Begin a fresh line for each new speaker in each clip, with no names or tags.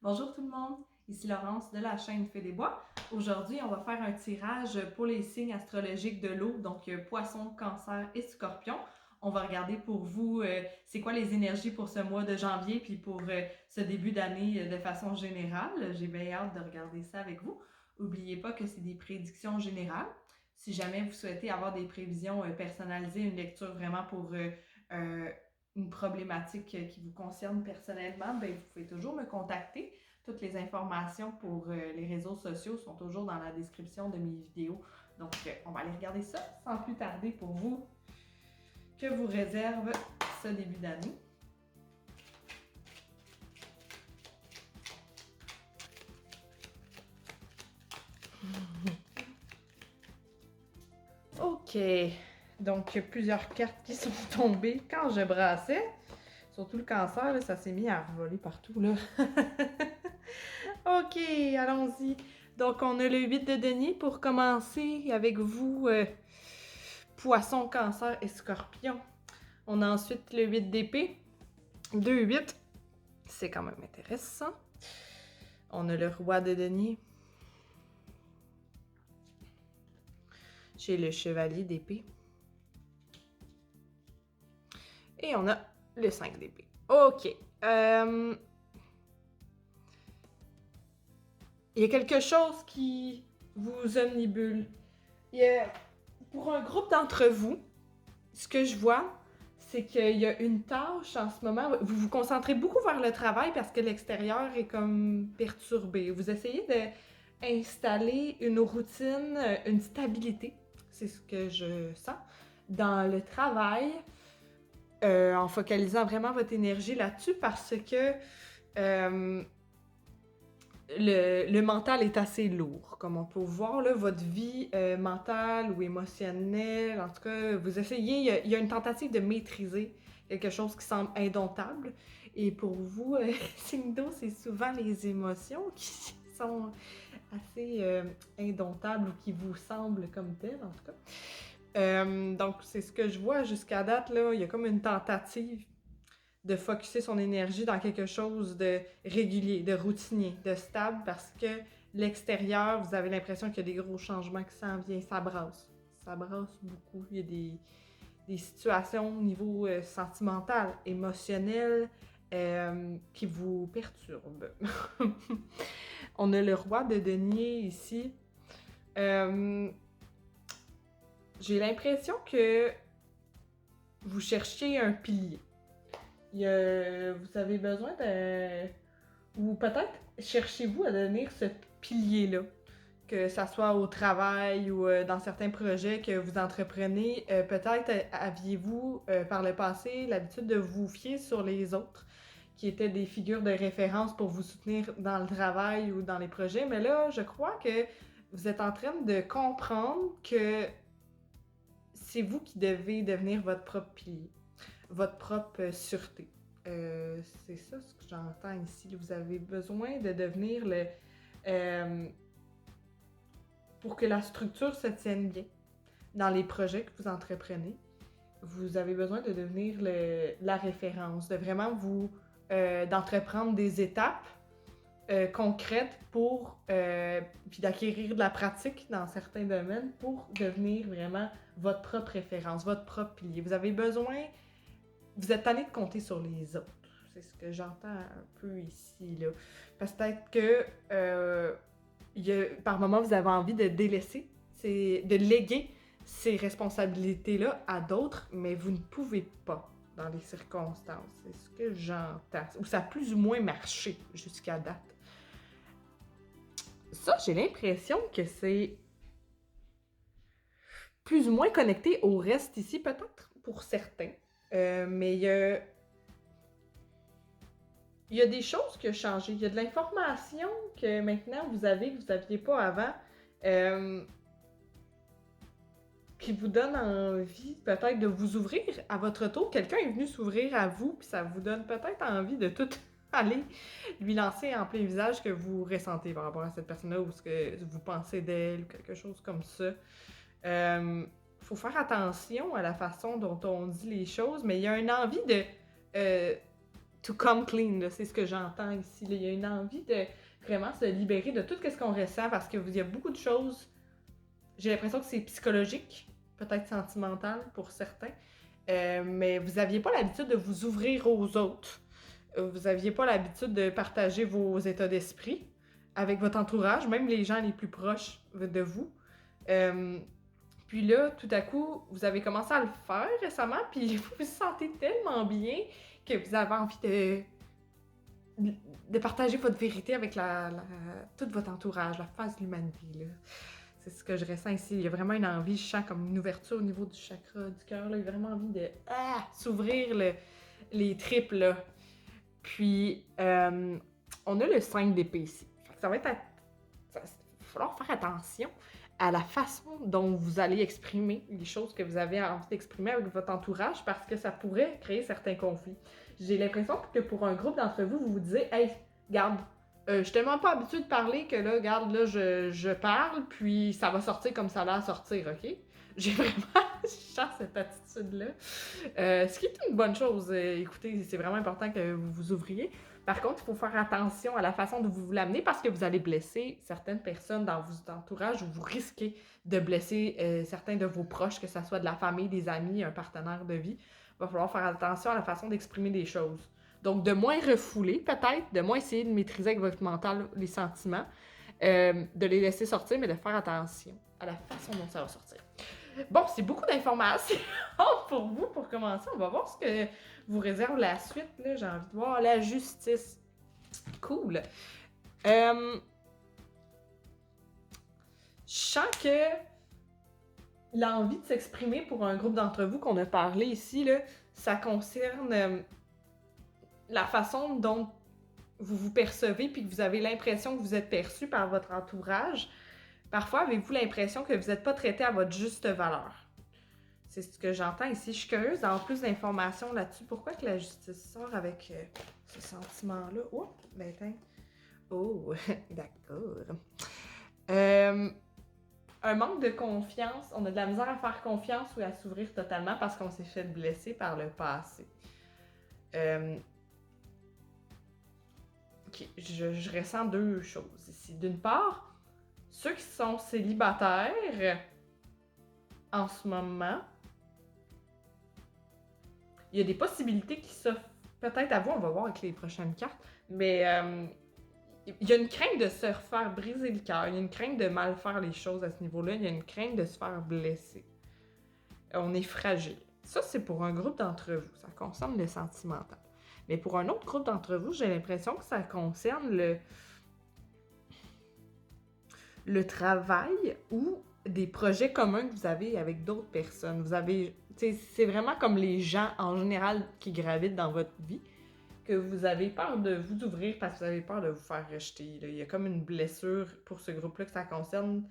Bonjour tout le monde, ici Laurence de la chaîne Fée des Bois. Aujourd'hui, on va faire un tirage pour les signes astrologiques de l'eau, donc Poisson, Cancer et Scorpion. On va regarder pour vous c'est quoi les énergies pour ce mois de janvier puis pour ce début d'année de façon générale. J'ai bien hâte de regarder ça avec vous. N'oubliez pas que c'est des prédictions générales. Si jamais vous souhaitez avoir des prévisions personnalisées, une lecture vraiment pour une problématique qui vous concerne personnellement, ben, vous pouvez toujours me contacter. Toutes les informations pour les réseaux sociaux sont toujours dans la description de mes vidéos. Donc, on va aller regarder ça sans plus tarder pour vous. Que vous réserve ce début d'année? OK. Donc, il y a plusieurs cartes qui sont tombées quand je brassais. Surtout le cancer, là, ça s'est mis à voler partout, là. OK, allons-y. Donc, on a le 8 de denier pour commencer avec vous, Poisson, Cancer et Scorpion. On a ensuite le 8 d'épée, 2-8. C'est quand même intéressant. On a le Roi de denier. J'ai le Chevalier d'épée. Et on a le 5 d'épée. OK. Il y a quelque chose qui vous omnibule. Pour un groupe d'entre vous, ce que je vois, c'est qu'il y a une tâche en ce moment. Vous vous concentrez beaucoup vers le travail parce que l'extérieur est comme perturbé. Vous essayez d'installer une routine, une stabilité, c'est ce que je sens, dans le travail, en focalisant vraiment votre énergie là-dessus parce que le mental est assez lourd. Comme on peut voir, là, votre vie mentale ou émotionnelle, en tout cas, vous essayez, il y a une tentative de maîtriser quelque chose qui semble indomptable. Et pour vous, signe d'eau, c'est souvent les émotions qui sont assez indomptables ou qui vous semblent comme telles, en tout cas. Donc, c'est ce que je vois jusqu'à date, là. Il y a comme une tentative de focusser son énergie dans quelque chose de régulier, de routinier, de stable, parce que l'extérieur, vous avez l'impression qu'il y a des gros changements qui s'en viennent, ça brasse. Ça brasse beaucoup. Il y a des situations au niveau sentimental, émotionnel, qui vous perturbent. On a le roi de denier ici. J'ai l'impression que vous cherchez un pilier. Vous avez besoin de... Ou peut-être cherchez-vous à devenir ce pilier-là. Que ça soit au travail ou dans certains projets que vous entreprenez. Peut-être aviez-vous par le passé l'habitude de vous fier sur les autres, qui étaient des figures de référence pour vous soutenir dans le travail ou dans les projets. Mais là, je crois que vous êtes en train de comprendre que c'est vous qui devez devenir votre propre pilier, votre propre sûreté. C'est ça ce que j'entends ici. Vous avez besoin de devenir le... pour que la structure se tienne bien dans les projets que vous entreprenez, vous avez besoin de devenir la référence, de vraiment vous... d'entreprendre des étapes concrètes pour... puis d'acquérir de la pratique dans certains domaines pour devenir vraiment votre propre référence, votre propre pilier. Vous avez besoin... Vous êtes tanné de compter sur les autres. C'est ce que j'entends un peu ici, là. Parce que peut-être que par moment, vous avez envie de délaisser, de léguer ces responsabilités-là à d'autres, mais vous ne pouvez pas dans les circonstances. C'est ce que j'entends. Ou ça a plus ou moins marché jusqu'à date. Ça, j'ai l'impression que c'est plus ou moins connecté au reste ici, peut-être, pour certains. Mais il y a des choses qui ont changé. Il y a de l'information que maintenant vous avez, que vous n'aviez pas avant, qui vous donne envie peut-être de vous ouvrir à votre tour. Quelqu'un est venu s'ouvrir à vous, puis ça vous donne peut-être envie de tout aller lui lancer en plein visage que vous ressentez par rapport à cette personne-là ou ce que vous pensez d'elle ou quelque chose comme ça. Faut faire attention à la façon dont on dit les choses, mais il y a une envie de to come clean, là, c'est ce que j'entends ici. Là. Il y a une envie de vraiment se libérer de tout ce qu'on ressent parce qu'il y a beaucoup de choses. J'ai l'impression que c'est psychologique, peut-être sentimental pour certains, mais vous n'aviez pas l'habitude de vous ouvrir aux autres. Vous n'aviez pas l'habitude de partager vos états d'esprit avec votre entourage, même les gens les plus proches de vous. Puis là, tout à coup, vous avez commencé à le faire récemment, puis vous vous sentez tellement bien que vous avez envie de partager votre vérité avec tout votre entourage, la face de l'humanité. Là. C'est ce que je ressens ici. Il y a vraiment une envie, je sens comme une ouverture au niveau du chakra du cœur. Il y a vraiment envie de s'ouvrir les tripes. Là. Puis, on a le 5 d'épée ici. Ça va être... Il va falloir faire attention à la façon dont vous allez exprimer les choses que vous avez envie d'exprimer avec votre entourage parce que ça pourrait créer certains conflits. J'ai l'impression que pour un groupe d'entre vous, vous vous disiez « Hey, garde, je suis tellement pas habituée de parler que là, garde, là, je parle, puis ça va sortir comme ça a l'air sortir, OK? » J'ai vraiment cette attitude-là. Ce qui est une bonne chose. Écoutez, c'est vraiment important que vous vous ouvriez. Par contre, il faut faire attention à la façon dont vous l'amenez parce que vous allez blesser certaines personnes dans votre entourage ou vous risquez de blesser certains de vos proches, que ce soit de la famille, des amis, un partenaire de vie. Il va falloir faire attention à la façon d'exprimer des choses. Donc, de moins refouler, peut-être, de moins essayer de maîtriser avec votre mental les sentiments, de les laisser sortir, mais de faire attention à la façon dont ça va sortir. Bon, c'est beaucoup d'informations pour vous. Pour commencer, on va voir ce que vous réserve la suite. Là. J'ai envie de voir la justice. Cool. Je sens que l'envie de s'exprimer pour un groupe d'entre vous qu'on a parlé ici, là, ça concerne la façon dont vous vous percevez puis que vous avez l'impression que vous êtes perçu par votre entourage. Parfois, avez-vous l'impression que vous n'êtes pas traité à votre juste valeur? C'est ce que j'entends ici. Je suis curieuse d'avoir plus d'informations là-dessus. Pourquoi que la justice sort avec ce sentiment-là? Oh, ben attends. Oh, d'accord. Un manque de confiance. On a de la misère à faire confiance ou à s'ouvrir totalement parce qu'on s'est fait blesser par le passé. Ok, je ressens deux choses ici. D'une part, ceux qui sont célibataires en ce moment, il y a des possibilités qui s'offrent peut-être à vous, on va voir avec les prochaines cartes, mais il y a une crainte de se faire briser le cœur, il y a une crainte de mal faire les choses à ce niveau-là, il y a une crainte de se faire blesser. On est fragile. Ça, c'est pour un groupe d'entre vous, ça concerne le sentimental. Mais pour un autre groupe d'entre vous, j'ai l'impression que ça concerne le travail ou des projets communs que vous avez avec d'autres personnes. Vous avez, c'est vraiment comme les gens en général qui gravitent dans votre vie, que vous avez peur de vous ouvrir parce que vous avez peur de vous faire rejeter. Là. Il y a comme une blessure pour ce groupe-là que ça concerne,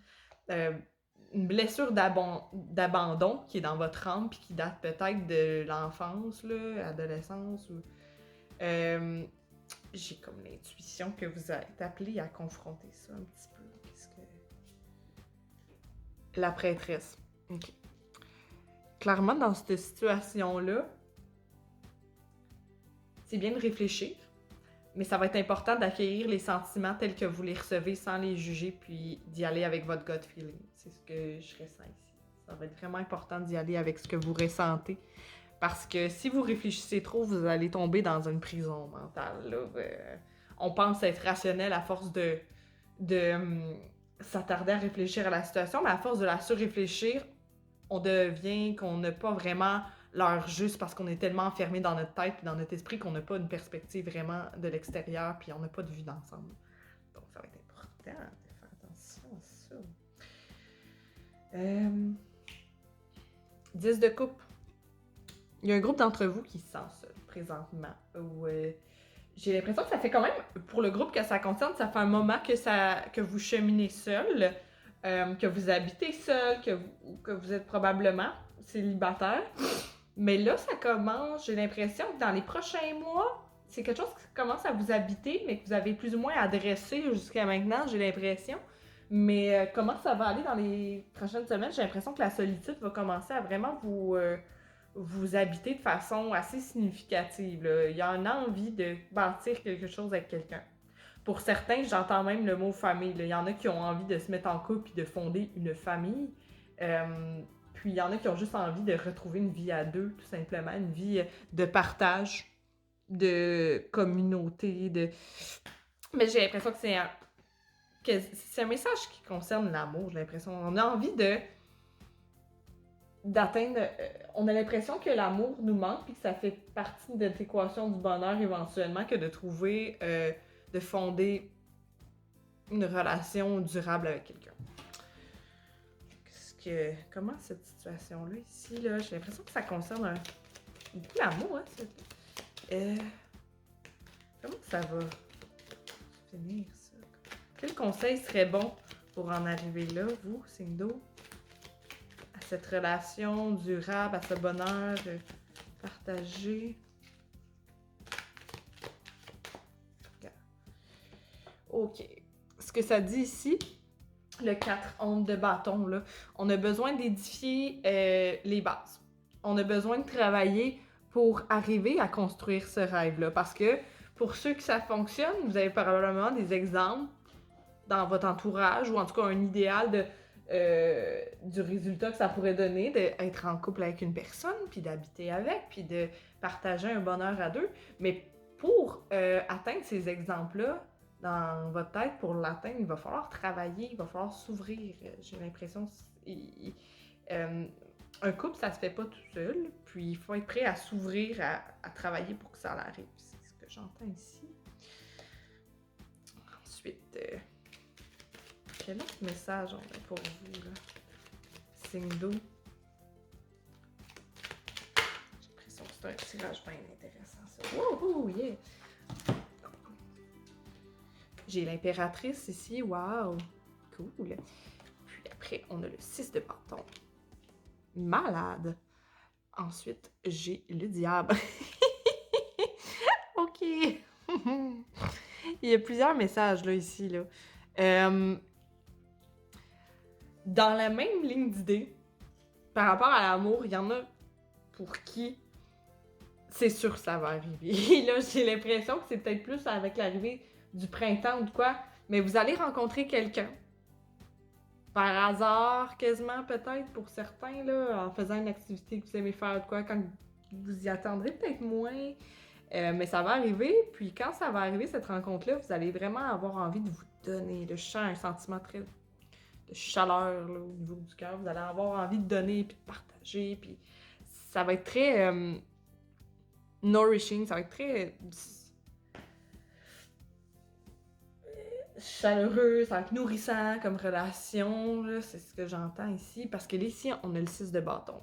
une blessure d'abandon qui est dans votre âme puis qui date peut-être de l'enfance, là, adolescence ou... j'ai comme l'intuition que vous êtes appelé à confronter ça un petit peu. Qu'est-ce que... La prêtresse. OK. Clairement, dans cette situation-là, c'est bien de réfléchir, mais ça va être important d'accueillir les sentiments tels que vous les recevez sans les juger, puis d'y aller avec votre gut feeling. C'est ce que je ressens ici. Ça va être vraiment important d'y aller avec ce que vous ressentez. Parce que si vous réfléchissez trop, vous allez tomber dans une prison mentale. Là. On pense être rationnel à force de s'attarder à réfléchir à la situation, mais à force de la surréfléchir, on devient qu'on n'a pas vraiment l'heure juste parce qu'on est tellement enfermé dans notre tête et dans notre esprit qu'on n'a pas une perspective vraiment de l'extérieur puis on n'a pas de vue d'ensemble. Donc, ça va être important de faire attention à ça. 10 de coupe. Il y a un groupe d'entre vous qui se sent seul présentement. Où, j'ai l'impression que ça fait quand même, pour le groupe que ça concerne, ça fait un moment que vous cheminez seul, que vous habitez seul, que vous êtes probablement célibataire. Mais là, ça commence, j'ai l'impression que dans les prochains mois, c'est quelque chose qui commence à vous habiter, mais que vous avez plus ou moins adressé jusqu'à maintenant, j'ai l'impression. Mais comment ça va aller dans les prochaines semaines? J'ai l'impression que la solitude va commencer à vraiment vous vous habitez de façon assez significative, là. Il y a une envie de bâtir quelque chose avec quelqu'un. Pour certains, j'entends même le mot famille, là. Il y en a qui ont envie de se mettre en couple et de fonder une famille. Puis il y en a qui ont juste envie de retrouver une vie à deux, tout simplement, une vie de partage, de communauté, de... Mais j'ai l'impression que c'est un message qui concerne l'amour, j'ai l'impression. On a envie d'atteindre... on a l'impression que l'amour nous manque, puis que ça fait partie de notre équation du bonheur éventuellement, que de trouver, de fonder une relation durable avec quelqu'un. Comment cette situation-là ici, là, j'ai l'impression que ça concerne beaucoup l'amour, hein, comment ça va finir, ça? Quel conseil serait bon pour en arriver là, vous, signe d'eau? À cette relation durable, à ce bonheur partagé? OK. Ce que ça dit ici, le 4 ondes de bâton, là, on a besoin d'édifier les bases. On a besoin de travailler pour arriver à construire ce rêve-là. Parce que pour ceux que ça fonctionne, vous avez probablement des exemples dans votre entourage, ou en tout cas un idéal du résultat que ça pourrait donner, d'être en couple avec une personne, puis d'habiter avec, puis de partager un bonheur à deux. Mais pour atteindre ces exemples-là, dans votre tête, pour l'atteindre, il va falloir travailler, il va falloir s'ouvrir. J'ai l'impression... un couple, ça se fait pas tout seul, puis il faut être prêt à s'ouvrir, à travailler pour que ça arrive. C'est ce que j'entends ici. Ensuite, quel autre message on a pour vous, là? Signe d'eau. J'ai l'impression que c'est un tirage bien intéressant, ça. Wouhou, yeah! J'ai l'impératrice ici, wow! Cool! Puis après, on a le 6 de bâton. Malade! Ensuite, j'ai le diable. OK! Il y a plusieurs messages, là, ici, là. Dans la même ligne d'idée, par rapport à l'amour, il y en a pour qui c'est sûr que ça va arriver. Et là, j'ai l'impression que c'est peut-être plus avec l'arrivée du printemps ou de quoi, mais vous allez rencontrer quelqu'un. Par hasard, quasiment peut-être pour certains, là, en faisant une activité que vous aimez faire ou de quoi, quand vous y attendrez peut-être moins. Mais ça va arriver, puis quand ça va arriver, cette rencontre-là, vous allez vraiment avoir envie de vous donner. Je sens un sentiment très de chaleur là, au niveau du cœur. Vous allez avoir envie de donner, puis de partager, puis ça va être très nourishing, ça va être très chaleureux, ça va être nourrissant comme relation, là, c'est ce que j'entends ici, parce que là, ici, on a le 6 de bâton.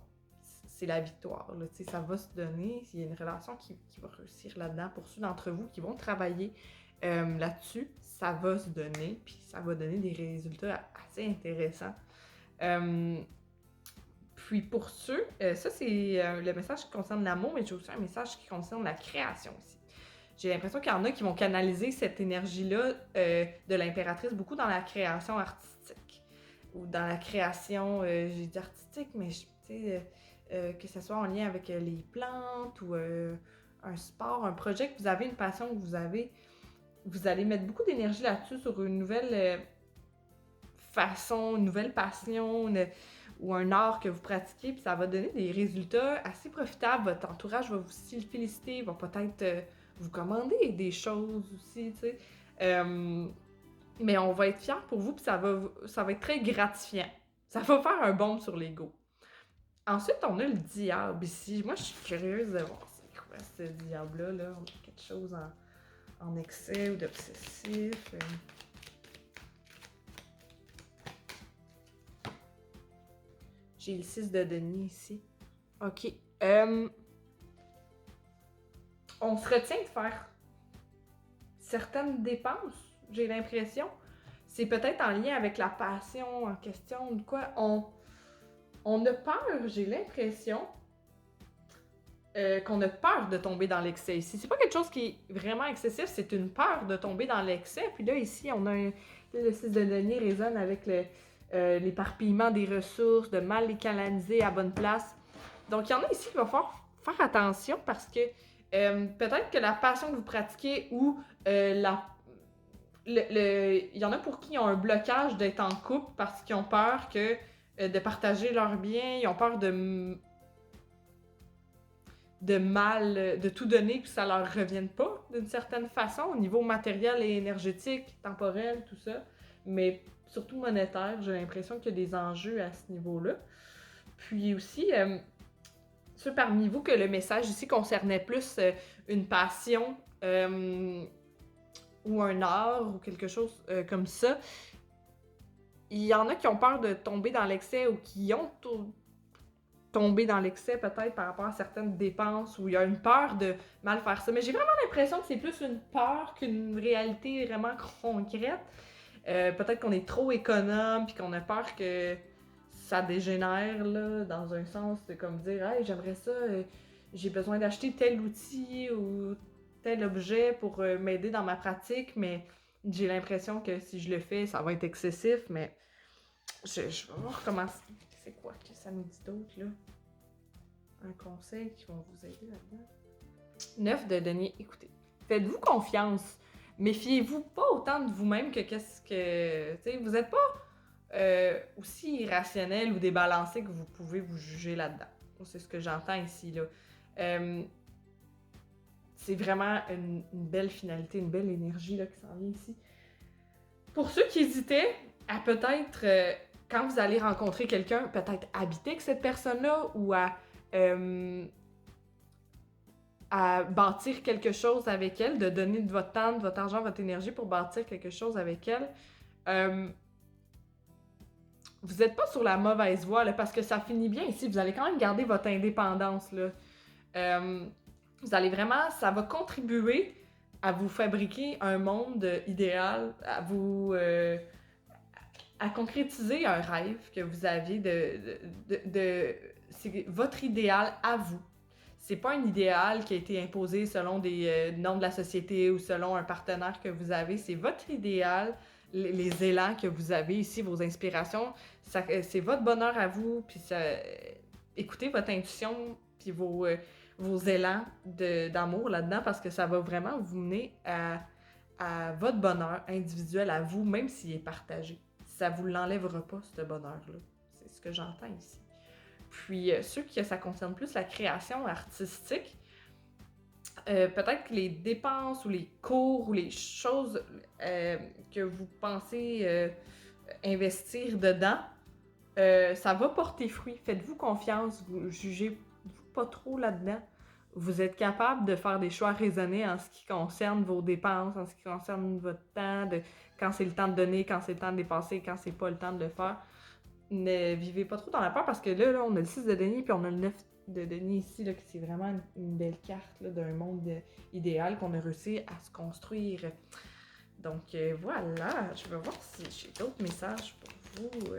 C'est la victoire, là, ça va se donner, il y a une relation qui va réussir là-dedans. Pour ceux d'entre vous qui vont travailler là-dessus, ça va se donner, puis ça va donner des résultats assez intéressants. Puis pour ceux, ça c'est le message qui concerne l'amour, mais j'ai aussi un message qui concerne la création aussi. J'ai l'impression qu'il y en a qui vont canaliser cette énergie-là de l'impératrice beaucoup dans la création artistique. Ou dans la création, j'ai dit artistique, mais tu sais, que ce soit en lien avec les plantes ou un sport, un projet que vous avez, une passion que vous avez, vous allez mettre beaucoup d'énergie là-dessus sur une nouvelle façon, une nouvelle passion ou un art que vous pratiquez, puis ça va donner des résultats assez profitables. Votre entourage va vous féliciter, va peut-être vous commander des choses aussi, tu sais. Mais on va être fiers pour vous, puis ça va être très gratifiant. Ça va faire un bond sur l'ego. Ensuite, on a le diable ici. Moi, je suis curieuse de voir c'est quoi ce diable-là. Là. On a quelque chose en excès ou d'obsessif. J'ai le 6 de denier ici. OK. On se retient de faire certaines dépenses, j'ai l'impression. C'est peut-être en lien avec la passion en question ou quoi. On a peur, j'ai l'impression, qu'on a peur de tomber dans l'excès ici. C'est pas quelque chose qui est vraiment excessif, c'est une peur de tomber dans l'excès. Puis là, ici, on a le 6 de denier résonne avec l'éparpillement des ressources, de mal les canaliser à bonne place. Donc, il y en a ici qui vont faire attention parce que peut-être que la passion que vous pratiquez ou il y en a pour qui ont un blocage d'être en couple parce qu'ils ont peur de partager leurs biens, ils ont peur de tout donner que ça leur revienne pas d'une certaine façon au niveau matériel et énergétique, temporel, tout ça, mais surtout monétaire. J'ai l'impression qu'il y a des enjeux à ce niveau-là. Puis aussi, ceux parmi vous que le message ici concernait plus une passion ou un art ou quelque chose comme ça, il y en a qui ont peur de tomber dans l'excès ou qui ont tombé dans l'excès peut-être par rapport à certaines dépenses ou il y a une peur de mal faire ça. Mais j'ai vraiment l'impression que c'est plus une peur qu'une réalité vraiment concrète. Peut-être qu'on est trop économe puis qu'on a peur que ça dégénère là, dans un sens de comme dire « Hey, j'aimerais ça, j'ai besoin d'acheter tel outil ou tel objet pour m'aider dans ma pratique, mais j'ai l'impression que si je le fais, ça va être excessif, mais je vais voir comment c'est quoi que ça nous dit d'autre, là. Un conseil qui va vous aider là-dedans. 9 de denier. Écoutez, faites-vous confiance. Méfiez-vous pas autant de vous-même que qu'est-ce que... Tu sais, vous n'êtes pas aussi irrationnel ou débalancé que vous pouvez vous juger là-dedans. C'est ce que j'entends ici, là. C'est vraiment une belle finalité, une belle énergie là, qui s'en vient ici. Pour ceux qui hésitaient à peut-être... quand vous allez rencontrer quelqu'un, peut-être habiter avec cette personne-là ou à bâtir quelque chose avec elle, de donner de votre temps, de votre argent, de votre énergie pour bâtir quelque chose avec elle. Vous n'êtes pas sur la mauvaise voie, là, parce que ça finit bien ici. Vous allez quand même garder votre indépendance, là. Vous allez vraiment... Ça va contribuer à vous fabriquer un monde idéal, à vous... à concrétiser un rêve que vous aviez c'est votre idéal à vous. C'est pas un idéal qui a été imposé selon des normes de la société ou selon un partenaire que vous avez. C'est votre idéal, les élans que vous avez ici, vos inspirations. C'est votre bonheur à vous. Puis écoutez votre intuition puis vos élans d'amour là-dedans parce que ça va vraiment vous mener à votre bonheur individuel à vous, même s'il est partagé. Ça vous l'enlèvera pas, ce bonheur-là. C'est ce que j'entends ici. Puis, ceux qui ça concerne plus la création artistique, peut-être que les dépenses ou les cours ou les choses que vous pensez investir dedans, ça va porter fruit. Faites-vous confiance, vous jugez pas trop là-dedans. Vous êtes capable de faire des choix raisonnés en ce qui concerne vos dépenses, en ce qui concerne votre temps, quand c'est le temps de donner, quand c'est le temps de dépenser, quand c'est pas le temps de le faire. Ne vivez pas trop dans la peur parce que là, on a le 6 de denier puis on a le 9 de denier ici, là, qui c'est vraiment une belle carte là, d'un monde idéal qu'on a réussi à se construire. Donc voilà, je vais voir si j'ai d'autres messages pour vous.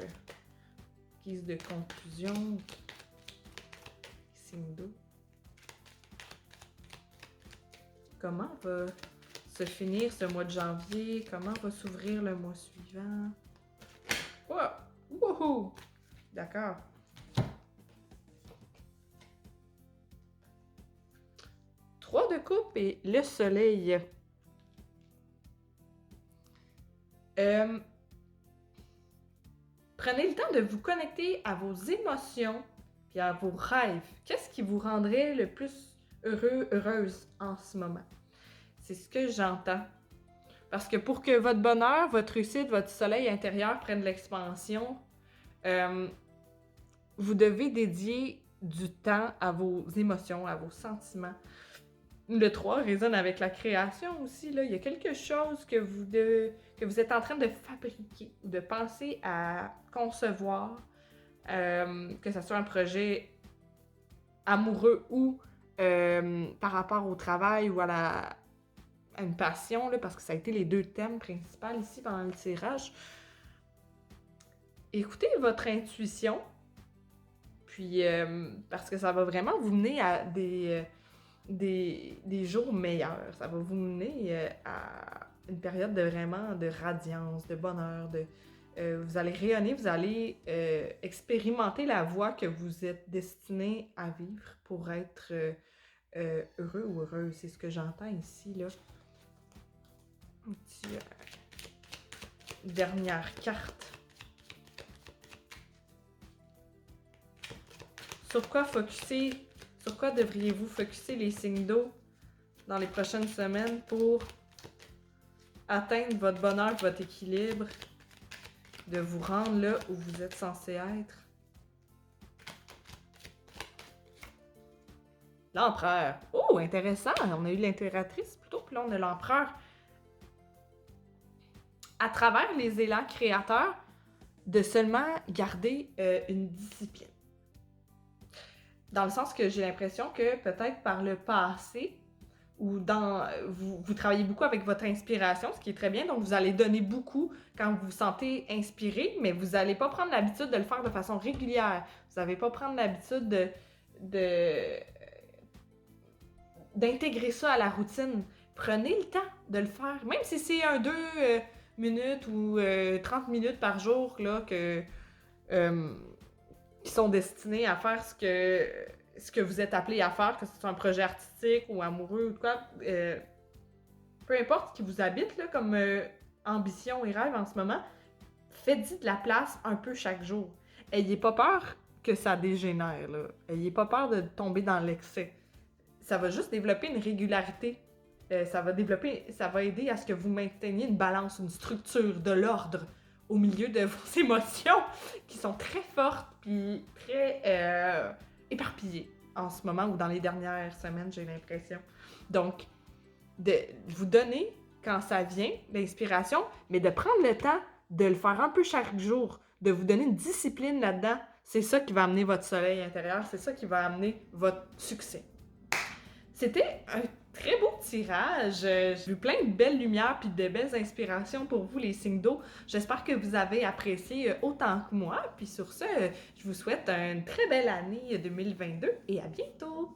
Guise de conclusion. Signe d'eau. Comment va se finir ce mois de janvier? Comment va s'ouvrir le mois suivant? Oh! Wouhou! D'accord. Trois de coupe et le soleil. Prenez le temps de vous connecter à vos émotions et à vos rêves. Qu'est-ce qui vous rendrait le plus heureux, heureuse en ce moment? C'est ce que j'entends. Parce que pour que votre bonheur, votre réussite, votre soleil intérieur prenne l'expansion, vous devez dédier du temps à vos émotions, à vos sentiments. Le 3 résonne avec la création aussi. Là. Il y a quelque chose que vous êtes en train de fabriquer ou de penser à concevoir, que ce soit un projet amoureux ou par rapport au travail ou à une passion, là, parce que ça a été les deux thèmes principaux ici pendant le tirage. Écoutez votre intuition, puis parce que ça va vraiment vous mener à des jours meilleurs. Ça va vous mener à une période de vraiment de radiance, de bonheur, vous allez rayonner, vous allez expérimenter la voie que vous êtes destiné à vivre pour être heureux ou heureuse. C'est ce que j'entends ici, là. Un petit, dernière carte. Sur quoi devriez-vous focusser les signes d'eau dans les prochaines semaines pour atteindre votre bonheur, votre équilibre, de vous rendre là où vous êtes censé être? L'empereur. Oh, intéressant. On a eu l'impératrice plutôt, puis là on a l'empereur. À travers les élans créateurs, de seulement garder une discipline. Dans le sens que j'ai l'impression que peut-être par le passé, ou vous travaillez beaucoup avec votre inspiration, ce qui est très bien, donc vous allez donner beaucoup quand vous vous sentez inspiré, mais vous n'allez pas prendre l'habitude de le faire de façon régulière. Vous n'allez pas prendre l'habitude d'intégrer ça à la routine. Prenez le temps de le faire, même si c'est 2 minutes ou 30 minutes par jour là, qui sont destinés à faire ce que vous êtes appelé à faire, que ce soit un projet artistique ou amoureux ou quoi. Peu importe ce qui vous habite là, comme ambition et rêve en ce moment, faites-y de la place un peu chaque jour. Ayez pas peur que ça dégénère, là. Ayez pas peur de tomber dans l'excès. Ça va juste développer une régularité. Ça va aider à ce que vous mainteniez une balance, une structure, de l'ordre au milieu de vos émotions qui sont très fortes puis très éparpillées en ce moment ou dans les dernières semaines, j'ai l'impression. Donc, de vous donner, quand ça vient, l'inspiration, mais de prendre le temps de le faire un peu chaque jour, de vous donner une discipline là-dedans, c'est ça qui va amener votre soleil intérieur, c'est ça qui va amener votre succès. C'était un très beau tirage. J'ai vu plein de belles lumières puis de belles inspirations pour vous, les signes d'eau. J'espère que vous avez apprécié autant que moi. Puis sur ce, je vous souhaite une très belle année 2022 et à bientôt!